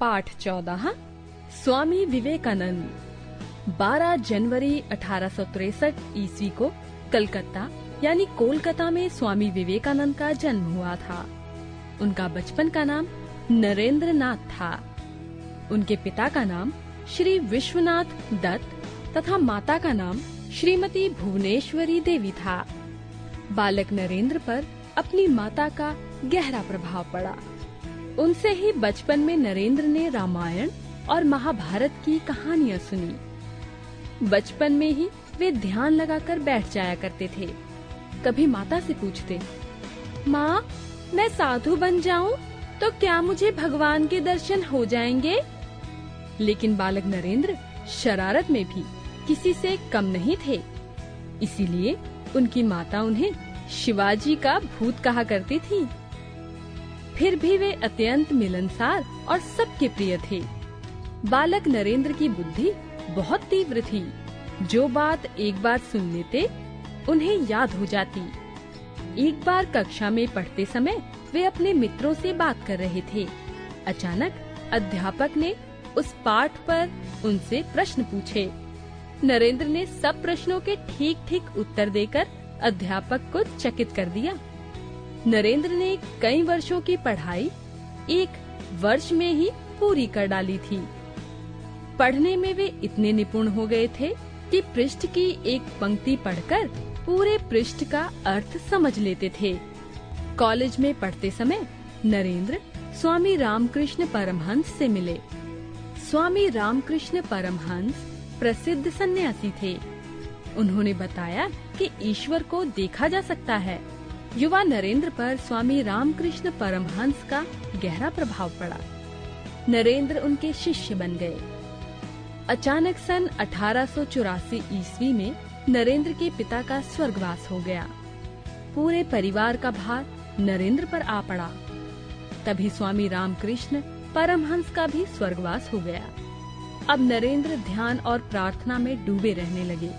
पाठ 14 स्वामी विवेकानंद। 12 जनवरी 1863 ईस्वी को कलकत्ता यानी कोलकाता में स्वामी विवेकानंद का जन्म हुआ था। उनका बचपन का नाम नरेंद्र नाथ था। उनके पिता का नाम श्री विश्वनाथ दत्त तथा माता का नाम श्रीमती भुवनेश्वरी देवी था। बालक नरेंद्र पर अपनी माता का गहरा प्रभाव पड़ा। उनसे ही बचपन में नरेंद्र ने रामायण और महाभारत की कहानियां सुनी। बचपन में ही वे ध्यान लगाकर बैठ जाया करते थे। कभी माता से पूछते, माँ, मैं साधु बन जाऊं तो क्या मुझे भगवान के दर्शन हो जाएंगे? लेकिन बालक नरेंद्र शरारत में भी किसी से कम नहीं थे। इसीलिए उनकी माता उन्हें शिवाजी का भूत कहा करती थी। फिर भी वे अत्यंत मिलनसार और सबके प्रिय थे। बालक नरेंद्र की बुद्धि बहुत तीव्र थी। जो बात एक बार सुन लेते उन्हें याद हो जाती। एक बार कक्षा में पढ़ते समय वे अपने मित्रों से बात कर रहे थे। अचानक अध्यापक ने उस पाठ पर उनसे प्रश्न पूछे। नरेंद्र ने सब प्रश्नों के ठीक ठीक उत्तर देकर अध्यापक को चकित कर दिया। नरेंद्र ने कई वर्षों की पढ़ाई 1 वर्ष में ही पूरी कर डाली थी। पढ़ने में वे इतने निपुण हो गए थे कि पृष्ठ की एक पंक्ति पढ़कर पूरे पृष्ठ का अर्थ समझ लेते थे। कॉलेज में पढ़ते समय नरेंद्र स्वामी रामकृष्ण परमहंस से मिले। स्वामी रामकृष्ण परमहंस प्रसिद्ध सन्यासी थे। उन्होंने बताया कि ईश्वर को देखा जा सकता है। युवा नरेंद्र पर स्वामी रामकृष्ण परमहंस का गहरा प्रभाव पड़ा। नरेंद्र उनके शिष्य बन गए। अचानक सन 1884 ईस्वी में नरेंद्र के पिता का स्वर्गवास हो गया। पूरे परिवार का भार नरेंद्र पर आ पड़ा। तभी स्वामी रामकृष्ण परमहंस का भी स्वर्गवास हो गया। अब नरेंद्र ध्यान और प्रार्थना में डूबे रहने लगे।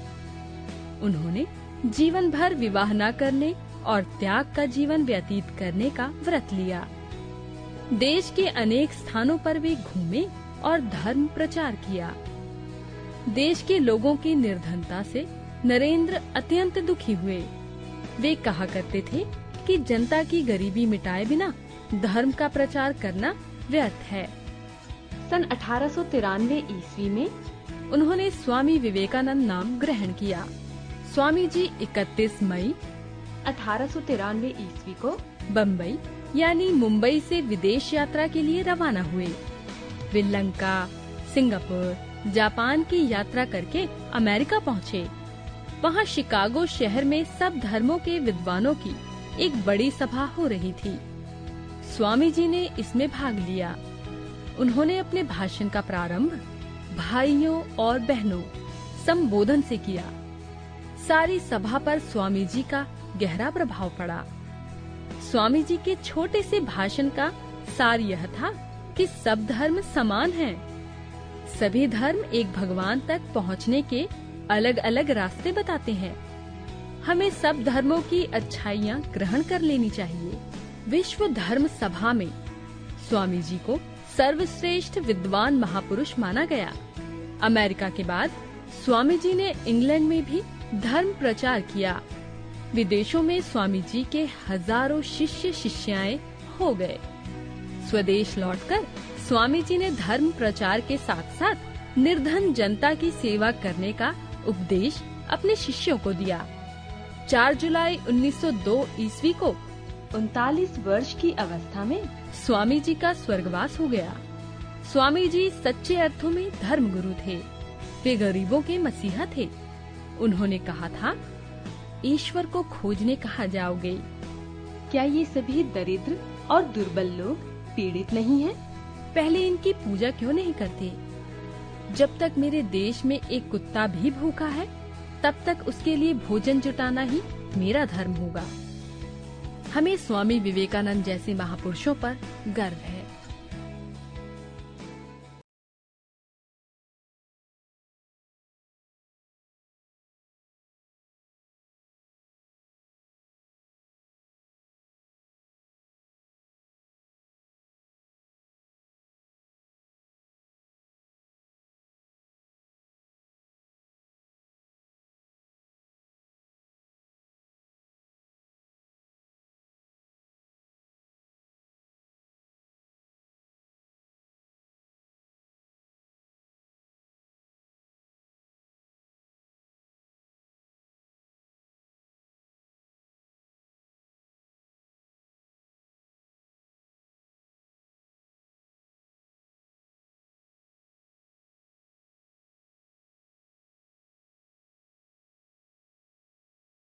उन्होंने जीवन भर विवाह न करने और त्याग का जीवन व्यतीत करने का व्रत लिया। देश के अनेक स्थानों पर वे घूमे और धर्म प्रचार किया। देश के लोगों की निर्धनता से नरेंद्र अत्यंत दुखी हुए। वे कहा करते थे कि जनता की गरीबी मिटाए बिना धर्म का प्रचार करना व्यर्थ है। सन 1893 ईस्वी में उन्होंने स्वामी विवेकानंद नाम ग्रहण किया। स्वामी जी 31 मई 1893 ईस्वी को बम्बई यानी मुंबई से विदेश यात्रा के लिए रवाना हुए। वे लंका, सिंगापुर, जापान की यात्रा करके अमेरिका पहुँचे। वहाँ शिकागो शहर में सब धर्मों के विद्वानों की एक बड़ी सभा हो रही थी। स्वामी जी ने इसमें भाग लिया। उन्होंने अपने भाषण का प्रारंभ भाइयों और बहनों संबोधन से किया। सारी सभा पर स्वामी जी का गहरा प्रभाव पड़ा। स्वामी जी के छोटे से भाषण का सार यह था कि सब धर्म समान हैं। सभी धर्म एक भगवान तक पहुंचने के अलग अलग रास्ते बताते हैं। हमें सब धर्मों की अच्छाइयाँ ग्रहण कर लेनी चाहिए। विश्व धर्म सभा में स्वामी जी को सर्वश्रेष्ठ विद्वान महापुरुष माना गया। अमेरिका के बाद स्वामी जी ने इंग्लैंड में भी धर्म प्रचार किया। विदेशों में स्वामी जी के हजारों शिष्य शिष्याएं हो गए। स्वदेश लौटकर स्वामी जी ने धर्म प्रचार के साथ साथ निर्धन जनता की सेवा करने का उपदेश अपने शिष्यों को दिया। 4 जुलाई 1902 ईस्वी को 39 वर्ष की अवस्था में स्वामी जी का स्वर्गवास हो गया। स्वामी जी सच्चे अर्थों में धर्म गुरु थे। वे गरीबों के मसीहा थे। उन्होंने कहा था, ईश्वर को खोजने कहाँ जाओगे? क्या ये सभी दरिद्र और दुर्बल लोग पीड़ित नहीं हैं? पहले इनकी पूजा क्यों नहीं करते? जब तक मेरे देश में एक कुत्ता भी भूखा है, तब तक उसके लिए भोजन जुटाना ही मेरा धर्म होगा। हमें स्वामी विवेकानंद जैसे महापुरुषों पर गर्व है।